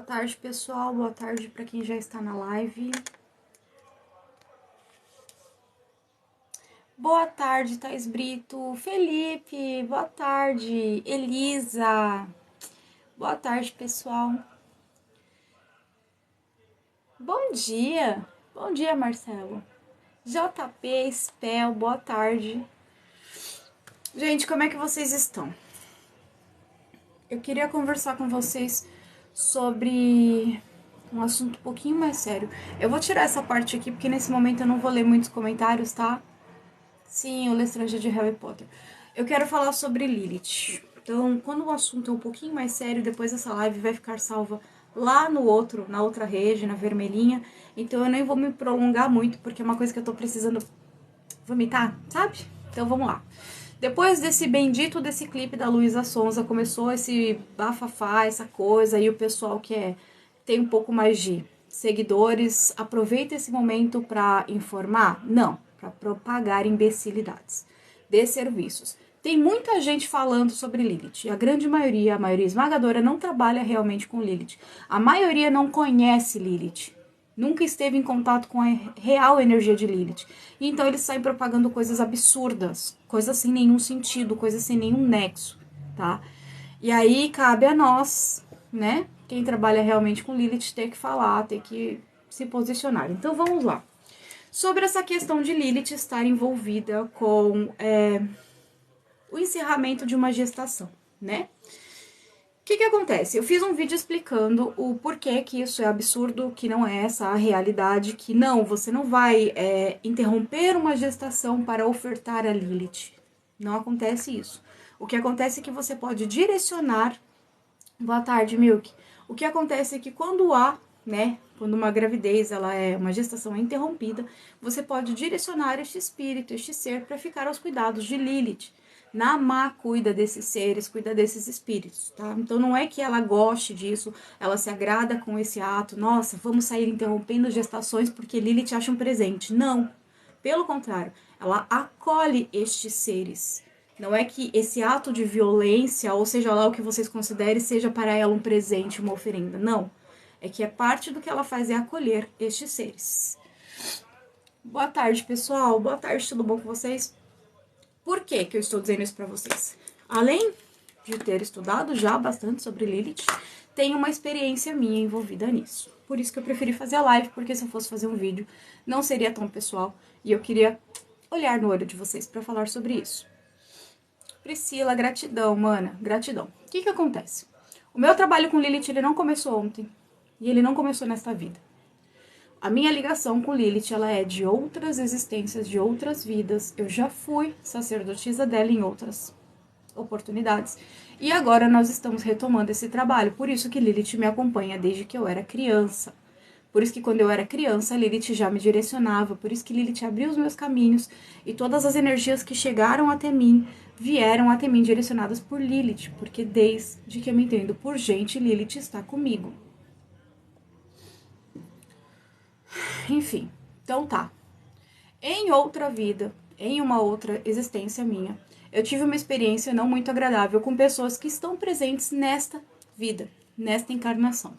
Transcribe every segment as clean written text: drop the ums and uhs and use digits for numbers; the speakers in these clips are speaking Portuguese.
tarde, pessoal. Boa tarde para quem já está na live. Boa tarde, Thais Brito. Felipe, boa tarde. Elisa, boa tarde, pessoal. Bom dia. Bom dia, Marcelo. JP, Spell, boa tarde. Gente, como é que vocês estão? Eu queria conversar com vocês sobre um assunto um pouquinho mais sério. Eu vou tirar essa parte aqui, porque nesse momento eu não vou ler muitos comentários, tá? Sim, o Lestrange de Harry Potter. Eu quero falar sobre Lilith. Então, quando o assunto é um pouquinho mais sério, depois essa live vai ficar salva lá no outro, na outra rede, na vermelhinha. Então eu nem vou me prolongar muito, porque é uma coisa que eu tô precisando vomitar, sabe? Então vamos lá. Depois desse bendito desse clipe da Luísa Sonza, começou esse bafafá, essa coisa, e o pessoal que tem um pouco mais de seguidores, aproveita esse momento para informar? Não, para propagar imbecilidades de serviços. Tem muita gente falando sobre Lilith, e a grande maioria, a maioria esmagadora, não trabalha realmente com Lilith. A maioria não conhece Lilith. Nunca esteve em contato com a real energia de Lilith. E então eles saem propagando coisas absurdas, coisas sem nenhum sentido, coisas sem nenhum nexo, tá? E aí cabe a nós, né? Quem trabalha realmente com Lilith ter que falar, ter que se posicionar. Então vamos lá. Sobre essa questão de Lilith estar envolvida com o encerramento de uma gestação, né? O que acontece? Eu fiz um vídeo explicando o porquê que isso é absurdo, que não é essa a realidade, que não, você não vai interromper uma gestação para ofertar a Lilith. Não acontece isso. O que acontece é que você pode direcionar... Boa tarde, Milk. O que acontece é que quando há, né, quando uma gravidez, uma gestação é interrompida, você pode direcionar este espírito, este ser, para ficar aos cuidados de Lilith. Namá cuida desses seres, cuida desses espíritos, tá? Então não é que ela goste disso, ela se agrada com esse ato, nossa, vamos sair interrompendo gestações porque Lilith acha um presente. Não, pelo contrário, ela acolhe estes seres. Não é que esse ato de violência, ou seja lá o que vocês considerem, seja para ela um presente, uma oferenda. Não, é que é parte do que ela faz é acolher estes seres. Boa tarde, pessoal. Boa tarde, tudo bom com vocês? Por que eu estou dizendo isso para vocês? Além de ter estudado já bastante sobre Lilith, tem uma experiência minha envolvida nisso. Por isso que eu preferi fazer a live, porque se eu fosse fazer um vídeo, não seria tão pessoal. E eu queria olhar no olho de vocês para falar sobre isso. Priscila, gratidão, mana, gratidão. O que acontece? O meu trabalho com Lilith, ele não começou ontem. E ele não começou nesta vida. A minha ligação com Lilith, ela é de outras existências, de outras vidas. Eu já fui sacerdotisa dela em outras oportunidades. E agora nós estamos retomando esse trabalho. Por isso que Lilith me acompanha desde que eu era criança. Por isso que quando eu era criança, Lilith já me direcionava. Por isso que Lilith abriu os meus caminhos. E todas as energias que chegaram até mim, vieram até mim direcionadas por Lilith. Porque desde que eu me entendo por gente, Lilith está comigo. Enfim, então tá. Em outra vida, em uma outra existência minha, eu tive uma experiência não muito agradável com pessoas que estão presentes nesta vida, nesta encarnação.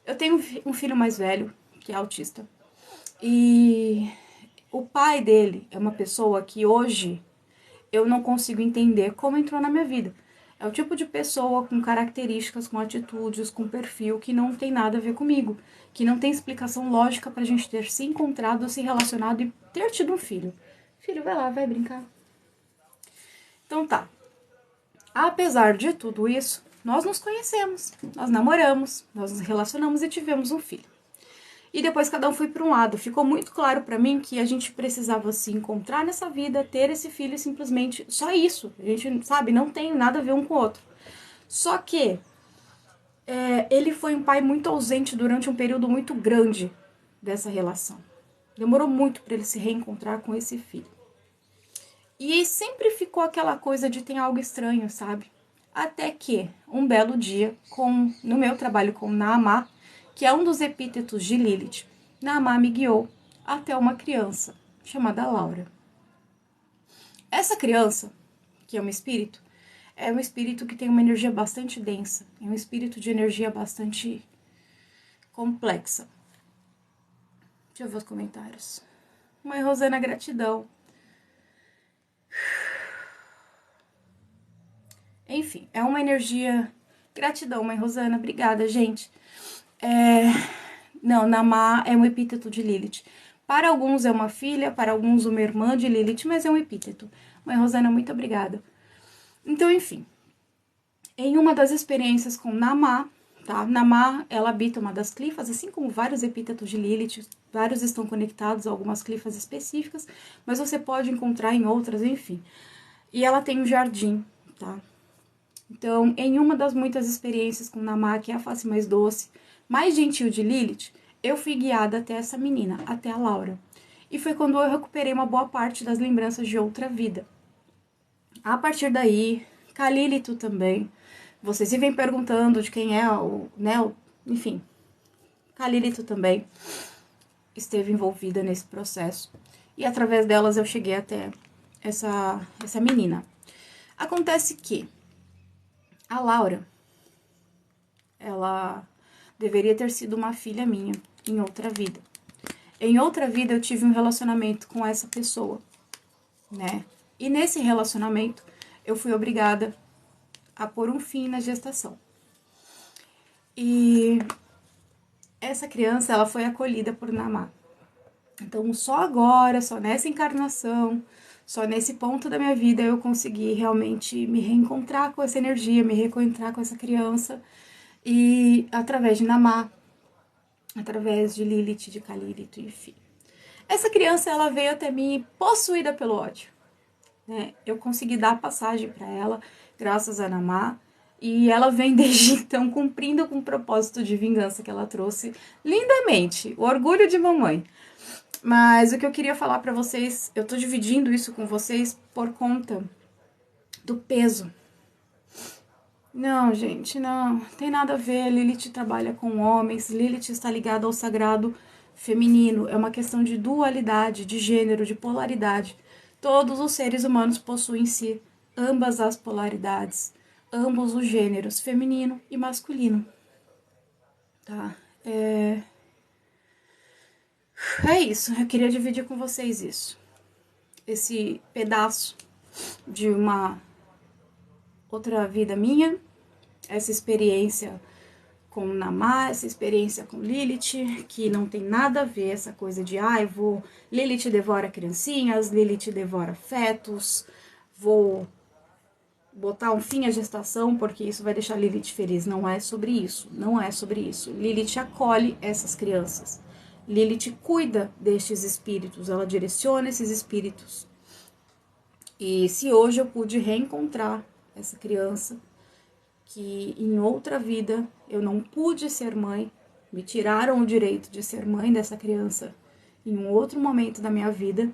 Eu tenho um filho mais velho, que é autista, e o pai dele é uma pessoa que hoje eu não consigo entender como entrou na minha vida. É o tipo de pessoa com características, com atitudes, com perfil que não tem nada a ver comigo, que não tem explicação lógica pra gente ter se encontrado, se relacionado e ter tido um filho. Filho, vai lá, vai brincar. Então tá. Apesar de tudo isso, nós nos conhecemos, nós namoramos, nós nos relacionamos e tivemos um filho. E depois cada um foi para um lado. Ficou muito claro para mim que a gente precisava se encontrar nessa vida, ter esse filho e simplesmente só isso. A gente, sabe, não tem nada a ver um com o outro. Só que ele foi um pai muito ausente durante um período muito grande dessa relação. Demorou muito para ele se reencontrar com esse filho. E sempre ficou aquela coisa de tem algo estranho, sabe? Até que, um belo dia, no meu trabalho com Naamá, que é um dos epítetos de Lilith, Naamá me guiou até uma criança chamada Laura. Essa criança, que é um espírito que tem uma energia bastante densa, é um espírito de energia bastante complexa. Deixa eu ver os comentários. Mãe Rosana, gratidão. Enfim, é uma energia... Gratidão, Mãe Rosana. Obrigada, gente. Não, Namá é um epíteto de Lilith. Para alguns é uma filha, para alguns uma irmã de Lilith, mas é um epíteto. Mãe Rosana, muito obrigada. Então, enfim. Em uma das experiências com Namá, tá? Namá, ela habita uma das clifas, assim como vários epítetos de Lilith, vários estão conectados a algumas clifas específicas, mas você pode encontrar em outras, enfim. E ela tem um jardim, tá? Então, em uma das muitas experiências com Namá, que é a face mais doce, mais gentil de Lilith, eu fui guiada até essa menina, até a Laura. E foi quando eu recuperei uma boa parte das lembranças de outra vida. A partir daí, Calílito também. Vocês vivem perguntando de quem é enfim. Calílito também esteve envolvida nesse processo. E através delas eu cheguei até essa menina. Acontece que a Laura, ela deveria ter sido uma filha minha em outra vida. Em outra vida eu tive um relacionamento com essa pessoa, né? E nesse relacionamento eu fui obrigada a pôr um fim na gestação. E essa criança, ela foi acolhida por Namá. Então, só agora, só nessa encarnação, só nesse ponto da minha vida eu consegui realmente me reencontrar com essa energia, me reencontrar com essa criança. E através de Namá, através de Lilith, de Calílito, enfim. Essa criança, ela veio até mim possuída pelo ódio, né? Eu consegui dar passagem para ela, graças a Namá, e ela vem desde então cumprindo com o propósito de vingança que ela trouxe lindamente, o orgulho de mamãe. Mas o que eu queria falar para vocês, eu tô dividindo isso com vocês por conta do peso. Não, gente, não tem nada a ver. Lilith trabalha com homens, Lilith está ligada ao sagrado feminino. É uma questão de dualidade, de gênero, de polaridade. Todos os seres humanos possuem em si ambas as polaridades, ambos os gêneros, feminino e masculino. Tá? É isso, eu queria dividir com vocês isso. Esse pedaço de uma outra vida minha, essa experiência com Namá, essa experiência com Lilith, que não tem nada a ver essa coisa de Lilith devora criancinhas, Lilith devora fetos, vou botar um fim à gestação porque isso vai deixar Lilith feliz. Não é sobre isso, não é sobre isso. Lilith acolhe essas crianças. Lilith cuida destes espíritos, ela direciona esses espíritos. E se hoje eu pude reencontrar essa criança, que em outra vida eu não pude ser mãe, me tiraram o direito de ser mãe dessa criança em um outro momento da minha vida,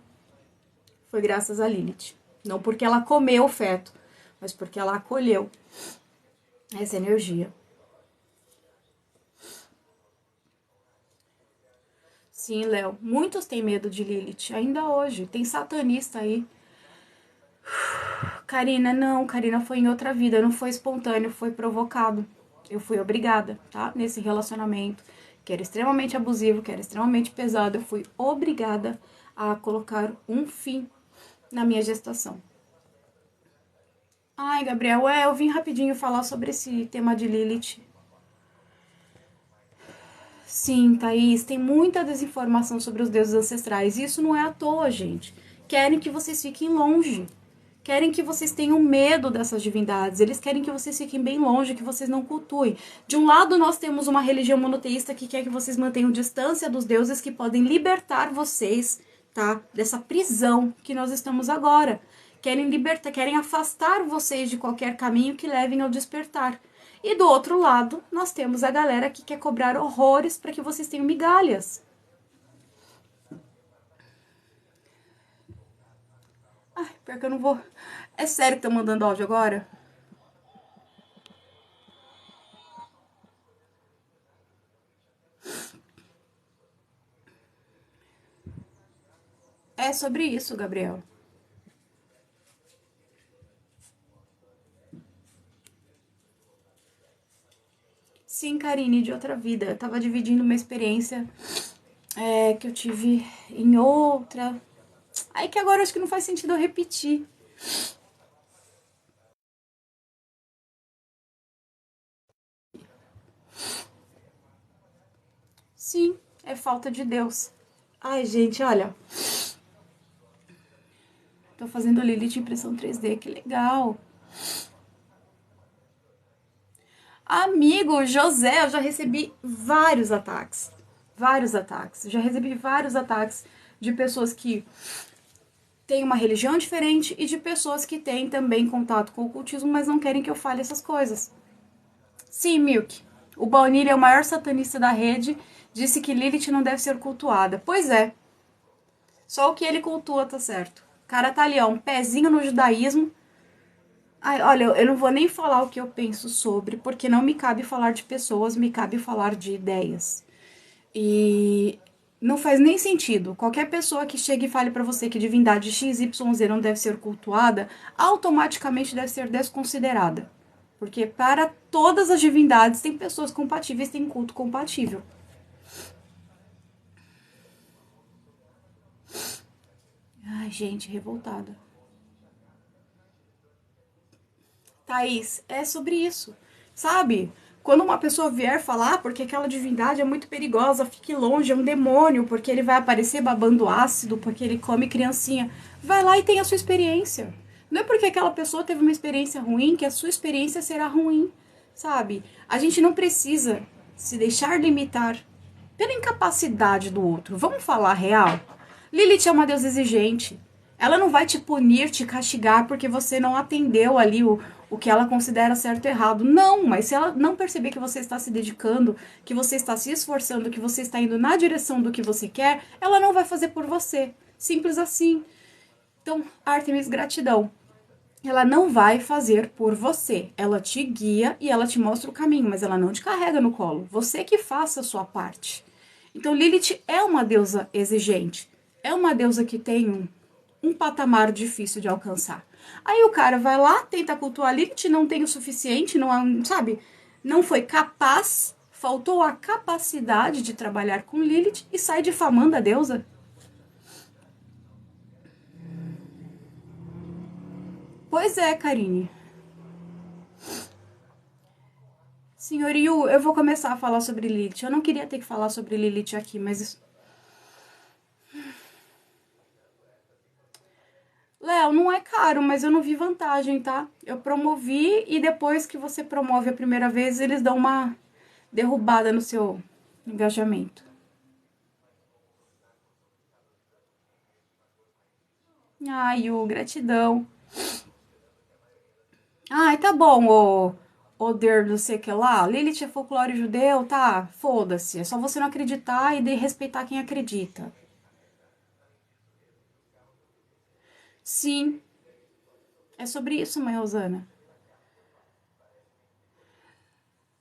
foi graças a Lilith. Não porque ela comeu o feto, mas porque ela acolheu essa energia. Sim, Léo, muitos têm medo de Lilith, ainda hoje. Tem satanista aí. Karina, não, Karina foi em outra vida, não foi espontâneo, foi provocado. Eu fui obrigada, tá? Nesse relacionamento, que era extremamente abusivo, que era extremamente pesado, eu fui obrigada a colocar um fim na minha gestação. Ai, Gabriel, eu vim rapidinho falar sobre esse tema de Lilith. Sim, Thaís, tem muita desinformação sobre os deuses ancestrais. E isso não é à toa, gente. Querem que vocês fiquem longe. Querem que vocês tenham medo dessas divindades. Eles querem que vocês fiquem bem longe, que vocês não cultuem. De um lado, nós temos uma religião monoteísta que quer que vocês mantenham distância dos deuses que podem libertar vocês, tá? Dessa prisão que nós estamos agora. Querem libertar, querem afastar vocês de qualquer caminho que levem ao despertar. E do outro lado, nós temos a galera que quer cobrar horrores para que vocês tenham migalhas. Ai, pior que eu não vou... É sério que tá mandando áudio agora? É sobre isso, Gabriel. Sim, Karine, de outra vida. Eu tava dividindo uma experiência que eu tive em outra. Aí que agora eu acho que não faz sentido eu repetir. Sim, é falta de Deus. Ai, gente, olha. Tô fazendo Lilith impressão 3D, que legal. Amigo José, eu já recebi vários ataques. Vários ataques. Já recebi vários ataques de pessoas que têm uma religião diferente e de pessoas que têm também contato com o ocultismo, mas não querem que eu fale essas coisas. Sim, Milk. O Baunilha é o maior satanista da rede, disse que Lilith não deve ser cultuada. Pois é. Só o que ele cultua tá certo. Cara tá ali, ó, um pezinho no judaísmo. Ai, olha, eu não vou nem falar o que eu penso sobre, porque não me cabe falar de pessoas, me cabe falar de ideias. E não faz nem sentido. Qualquer pessoa que chegue e fale pra você que divindade XYZ não deve ser cultuada, automaticamente deve ser desconsiderada. Porque para todas as divindades tem pessoas compatíveis, tem culto compatível. Ai, gente, revoltada. Thaís, é sobre isso, sabe? Quando uma pessoa vier falar porque aquela divindade é muito perigosa, fique longe, é um demônio, porque ele vai aparecer babando ácido, porque ele come criancinha, vai lá e tem a sua experiência. Não é porque aquela pessoa teve uma experiência ruim que a sua experiência será ruim, sabe? A gente não precisa se deixar limitar pela incapacidade do outro. Vamos falar real? Lilith é uma deusa exigente. Ela não vai te punir, te castigar porque você não atendeu ali o que ela considera certo e errado. Não, mas se ela não perceber que você está se dedicando, que você está se esforçando, que você está indo na direção do que você quer, ela não vai fazer por você. Simples assim. Então, Artemis, gratidão. Ela não vai fazer por você. Ela te guia e ela te mostra o caminho, mas ela não te carrega no colo. Você que faça a sua parte. Então, Lilith é uma deusa exigente. É uma deusa que tem um patamar difícil de alcançar. Aí o cara vai lá, tenta cultuar Lilith, não tem o suficiente, não, sabe? Não foi capaz, faltou a capacidade de trabalhar com Lilith e sai difamando a deusa. Pois é, Karine. Senhor Yu, eu vou começar a falar sobre Lilith. Eu não queria ter que falar sobre Lilith aqui, mas Léo, não é caro, mas eu não vi vantagem, tá? Eu promovi e depois que você promove a primeira vez, eles dão uma derrubada no seu engajamento. Ai, Yu, gratidão. Ai, tá bom, ô Der, não sei o que lá. Lilith é folclore judeu, tá? Foda-se. É só você não acreditar e de respeitar quem acredita. Sim, é sobre isso, mãe Rosana.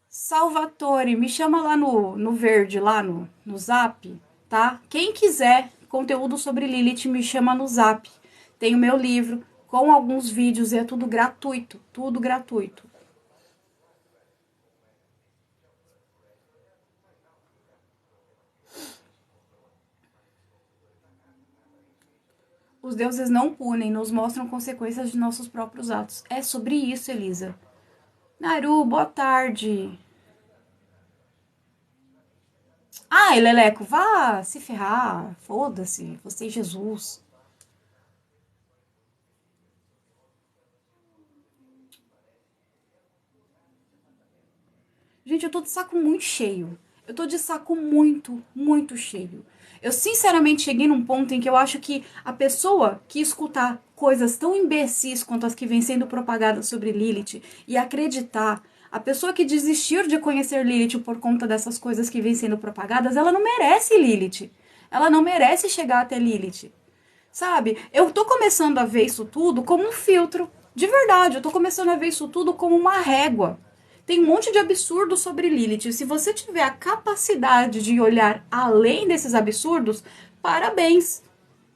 Salvatore, me chama lá no verde, lá no Zap, tá? Quem quiser conteúdo sobre Lilith, me chama no Zap. Tem o meu livro com alguns vídeos e é tudo gratuito, tudo gratuito. Os deuses não punem, nos mostram consequências de nossos próprios atos. É sobre isso, Elisa. Naru, boa tarde. Ai, Leleco, vá se ferrar. Foda-se, você e Jesus. Gente, eu tô de saco muito cheio. Eu tô de saco muito, muito cheio. Eu sinceramente cheguei num ponto em que eu acho que a pessoa que escutar coisas tão imbecis quanto as que vêm sendo propagadas sobre Lilith e acreditar, a pessoa que desistir de conhecer Lilith por conta dessas coisas que vêm sendo propagadas, ela não merece Lilith. Ela não merece chegar até Lilith. Sabe? Eu tô começando a ver isso tudo como um filtro. De verdade, eu tô começando a ver isso tudo como uma régua. Tem um monte de absurdo sobre Lilith. Se você tiver a capacidade de olhar além desses absurdos, parabéns.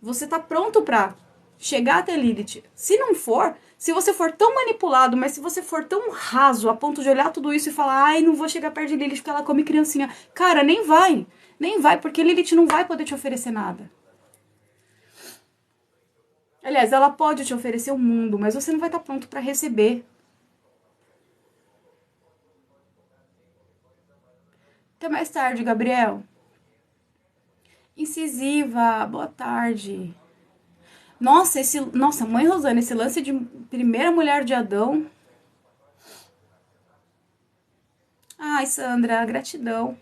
Você tá pronto pra chegar até Lilith. Se não for, Se você for tão manipulado, mas se você for tão raso a ponto de olhar tudo isso e falar, ai, não vou chegar perto de Lilith porque ela come criancinha. Cara, nem vai. Nem vai, porque Lilith não vai poder te oferecer nada. Aliás, ela pode te oferecer o mundo, mas você não vai estar pronto para receber. Até mais tarde, Gabriel. Incisiva, boa tarde. Nossa, mãe Rosana, esse lance de primeira mulher de Adão. Ai, Sandra, gratidão.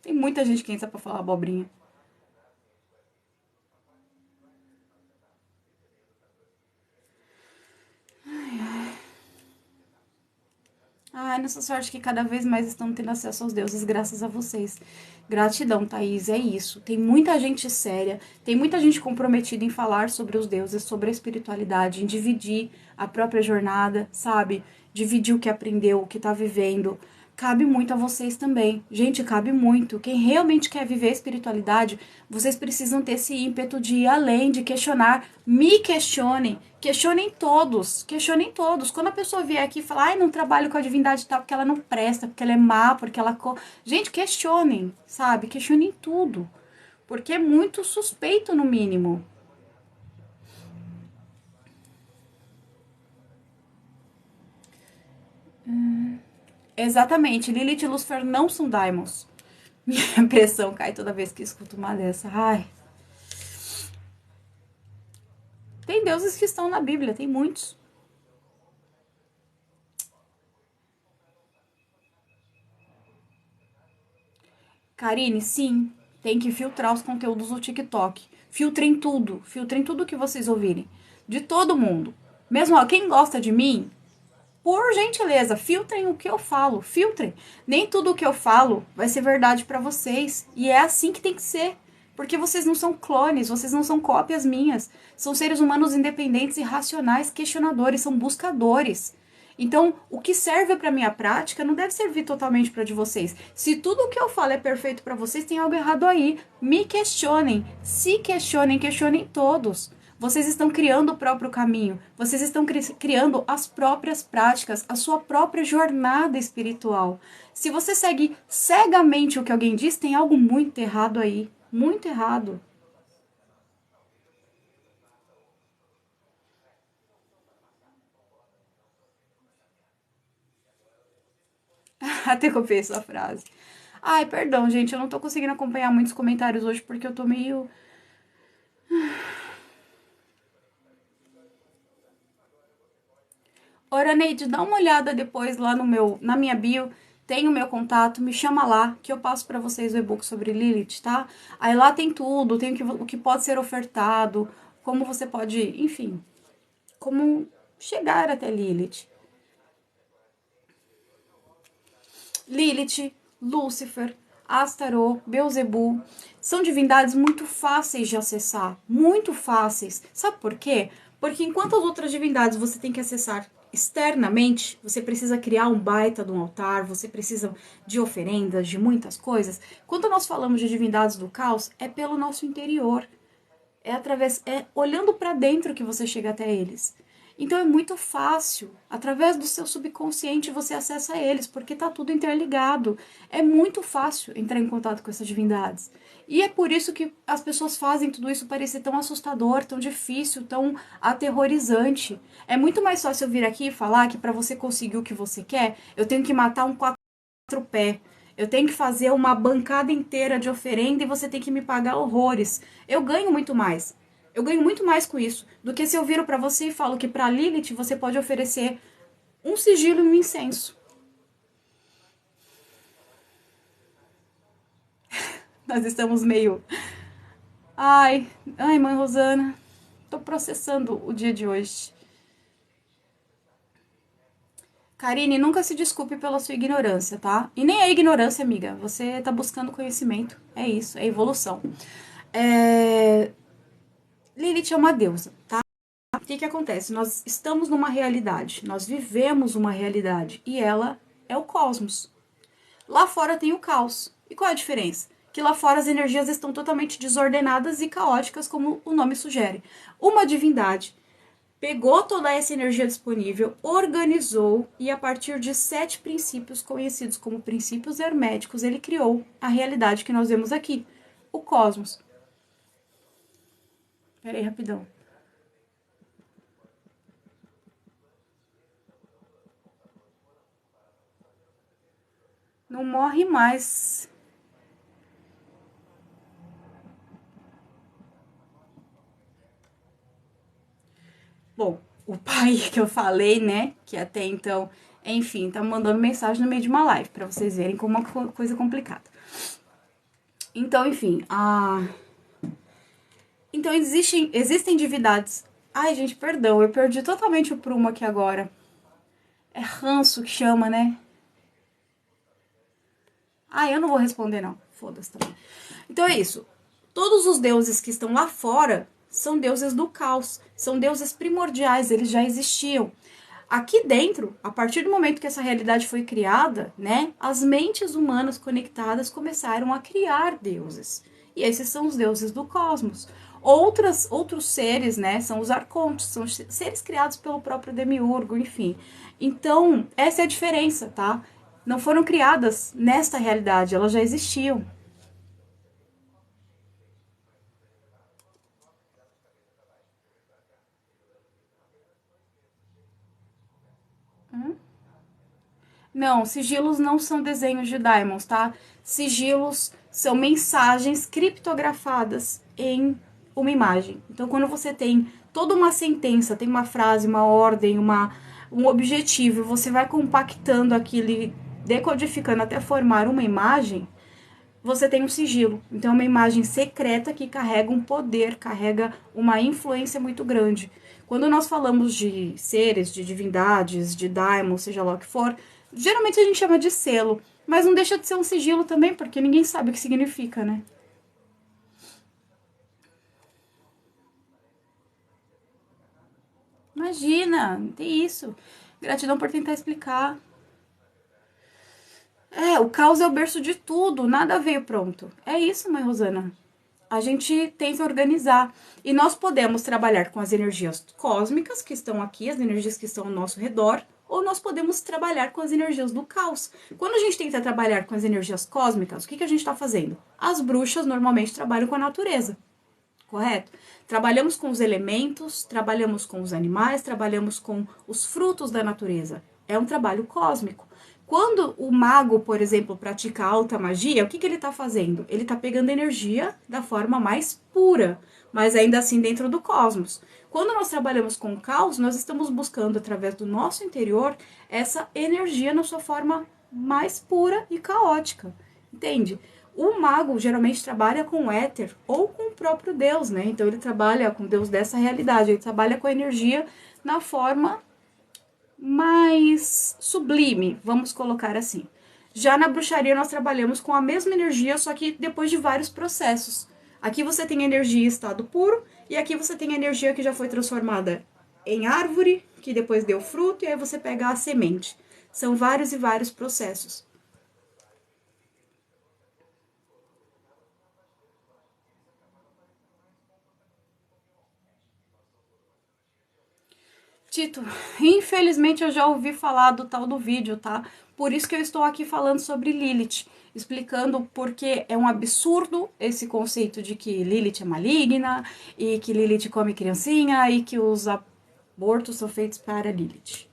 Tem muita gente que entra pra falar abobrinha. Ai, nessa sorte que cada vez mais estão tendo acesso aos deuses, graças a vocês. Gratidão, Thaís, é isso. Tem muita gente séria, tem muita gente comprometida em falar sobre os deuses, sobre a espiritualidade, em dividir a própria jornada, sabe? Dividir o que aprendeu, o que tá vivendo. Cabe muito a vocês também. Gente, cabe muito. Quem realmente quer viver a espiritualidade, vocês precisam ter esse ímpeto de ir além, de questionar. Me questionem. Questionem todos. Questionem todos. Quando a pessoa vier aqui e falar, ai, não trabalho com a divindade tal, porque ela não presta, porque ela é má, porque ela... Gente, questionem, sabe? Questionem tudo. Porque é muito suspeito, no mínimo. Exatamente. Lilith e Lucifer não são daimons. Minha pressão cai toda vez que escuto uma dessa. Ai. Tem deuses que estão na Bíblia, tem muitos. Karine, sim, tem que filtrar os conteúdos do TikTok. Filtrem tudo que vocês ouvirem. De todo mundo. Mesmo, ó, quem gosta de mim, por gentileza, filtrem o que eu falo, filtrem. Nem tudo o que eu falo vai ser verdade pra vocês. E é assim que tem que ser. Porque vocês não são clones, vocês não são cópias minhas. São seres humanos independentes e racionais, questionadores, são buscadores. Então, o que serve para minha prática não deve servir totalmente para de vocês. Se tudo o que eu falo é perfeito para vocês, tem algo errado aí. Me questionem, se questionem, questionem todos. Vocês estão criando o próprio caminho, vocês estão criando as próprias práticas, a sua própria jornada espiritual. Se você segue cegamente o que alguém diz, tem algo muito errado aí. Muito errado. Até copiei sua frase. Ai, perdão, gente, eu não tô conseguindo acompanhar muitos comentários hoje porque eu tô meio... Ora, Neide, dá uma olhada depois lá na minha bio, tem o meu contato, me chama lá, que eu passo para vocês o e-book sobre Lilith, tá? Aí lá tem tudo, tem o que pode ser ofertado, como você pode, enfim, como chegar até Lilith. Lilith, Lúcifer, Astarô, Beuzebu, são divindades muito fáceis de acessar, muito fáceis. Sabe por quê? Porque enquanto as outras divindades você tem que acessar externamente, você precisa criar um baita de um altar, você precisa de oferendas, de muitas coisas. Quando nós falamos de divindades do caos, é pelo nosso interior. É olhando para dentro que você chega até eles. Então é muito fácil, através do seu subconsciente você acessa eles, porque tá tudo interligado. É muito fácil entrar em contato com essas divindades. E é por isso que as pessoas fazem tudo isso parecer tão assustador, tão difícil, tão aterrorizante. É muito mais fácil eu vir aqui e falar que para você conseguir o que você quer, eu tenho que matar um quatro pé. Eu tenho que fazer uma bancada inteira de oferenda e você tem que me pagar horrores. Eu ganho muito mais. Eu ganho muito mais com isso do que se eu viro para você e falo que para Lilith você pode oferecer um sigilo e um incenso. Nós estamos meio... Ai, mãe Rosana, tô processando o dia de hoje. Karine, nunca se desculpe pela sua ignorância, tá? E nem é ignorância, amiga. Você tá buscando conhecimento. É isso, é evolução. Lilith é uma deusa, tá? O que que acontece? Nós estamos numa realidade, nós vivemos uma realidade e ela é o cosmos. Lá fora tem o caos. E qual é a diferença? que lá fora as energias estão totalmente desordenadas e caóticas, como o nome sugere. Uma divindade pegou toda essa energia disponível, organizou e a partir de 7 princípios conhecidos como princípios herméticos, ele criou a realidade que nós vemos aqui, o cosmos. Pera aí, rapidão. Não morre mais. Bom, o pai que eu falei, né, que até então, enfim, tá mandando mensagem no meio de uma live, pra vocês verem como é uma coisa complicada. Então, enfim, Então, existem divindades... Ai, gente, perdão, eu perdi totalmente o prumo aqui agora. É ranço que chama, né? Ah, eu não vou responder, não. Foda-se também. Então é isso. Todos os deuses que estão lá fora são deuses do caos. São deuses primordiais, eles já existiam. Aqui dentro, a partir do momento que essa realidade foi criada, né, as mentes humanas conectadas começaram a criar deuses. E esses são os deuses do cosmos. Outros seres, né, são os arcontes, são seres criados pelo próprio demiurgo, enfim. Então, essa é a diferença, tá? Não foram criadas nesta realidade, elas já existiam. Não, sigilos não são desenhos de diamonds, tá? Sigilos são mensagens criptografadas em uma imagem. Então, quando você tem toda uma sentença, tem uma frase, uma ordem, um objetivo, você vai compactando aquilo e decodificando até formar uma imagem, você tem um sigilo. Então, é uma imagem secreta que carrega um poder, carrega uma influência muito grande. Quando nós falamos de seres, de divindades, de daimon, seja lá o que for, geralmente a gente chama de selo. Mas não deixa de ser um sigilo também, porque ninguém sabe o que significa, né? Imagina, não tem isso. Gratidão por tentar explicar. É, o caos é o berço de tudo, nada veio pronto. É isso, mãe Rosana. A gente tenta organizar. E nós podemos trabalhar com as energias cósmicas que estão aqui, as energias que estão ao nosso redor, ou nós podemos trabalhar com as energias do caos. Quando a gente tenta trabalhar com as energias cósmicas, o que a gente está fazendo? As bruxas normalmente trabalham com a natureza, correto? Trabalhamos com os elementos, trabalhamos com os animais, trabalhamos com os frutos da natureza. É um trabalho cósmico. Quando o mago, por exemplo, pratica alta magia, o que ele está fazendo? Ele está pegando energia da forma mais pura, mas ainda assim dentro do cosmos. Quando nós trabalhamos com o caos, nós estamos buscando, através do nosso interior, essa energia na sua forma mais pura e caótica. Entende? O mago geralmente trabalha com o éter ou com o próprio Deus, né? Então ele trabalha com Deus dessa realidade, ele trabalha com a energia na forma mais sublime, vamos colocar assim. Já na bruxaria nós trabalhamos com a mesma energia, só que depois de vários processos. Aqui você tem energia em estado puro e aqui você tem energia que já foi transformada em árvore, que depois deu fruto e aí você pega a semente. São vários e vários processos. Tito, infelizmente eu já ouvi falar do tal do vídeo, tá? Por isso que eu estou aqui falando sobre Lilith, explicando porque é um absurdo esse conceito de que Lilith é maligna e que Lilith come criancinha e que os abortos são feitos para Lilith.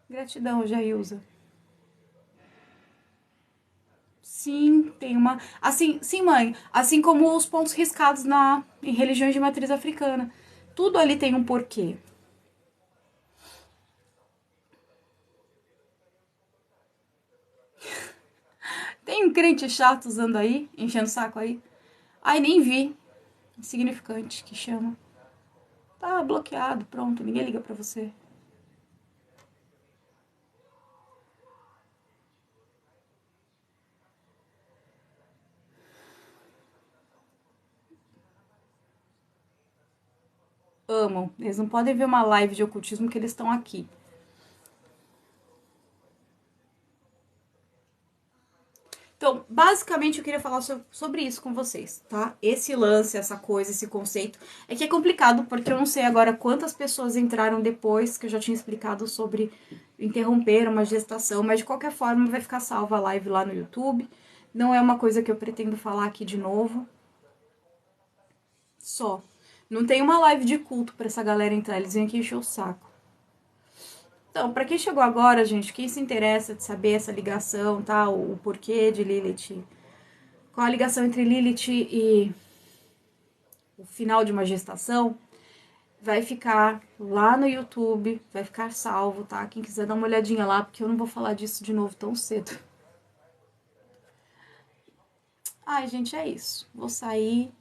Gratidão, Jailza. Sim, tem uma. Assim, sim, mãe. Assim como os pontos riscados em religiões de matriz africana. Tudo ali tem um porquê. Tem um crente chato usando aí, enchendo o saco aí. Ai, nem vi. Insignificante que chama. Tá bloqueado, pronto, ninguém liga pra você. Amam. Eles não podem ver uma live de ocultismo que eles estão aqui. Então, basicamente, eu queria falar sobre isso com vocês, tá? Esse lance, essa coisa, esse conceito. É que é complicado, porque eu não sei agora quantas pessoas entraram depois, que eu já tinha explicado sobre interromper uma gestação, mas de qualquer forma vai ficar salva a live lá no YouTube. Não é uma coisa que eu pretendo falar aqui de novo. Só. Não tem uma live de culto pra essa galera entrar, eles vêm aqui encher o saco. Então, pra quem chegou agora, gente, quem se interessa de saber essa ligação, tá? O porquê de Lilith, qual a ligação entre Lilith e o final de uma gestação, vai ficar lá no YouTube, vai ficar salvo, tá? Quem quiser dar uma olhadinha lá, porque eu não vou falar disso de novo tão cedo. Ai, gente, é isso. Vou sair.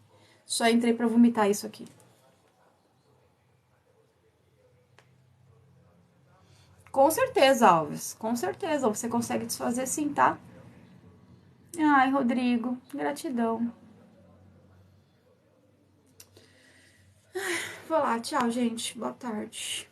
Só entrei pra vomitar isso aqui. Com certeza, Alves. Com certeza. Você consegue desfazer sim, tá? Ai, Rodrigo. Gratidão. Vou lá. Tchau, gente. Boa tarde.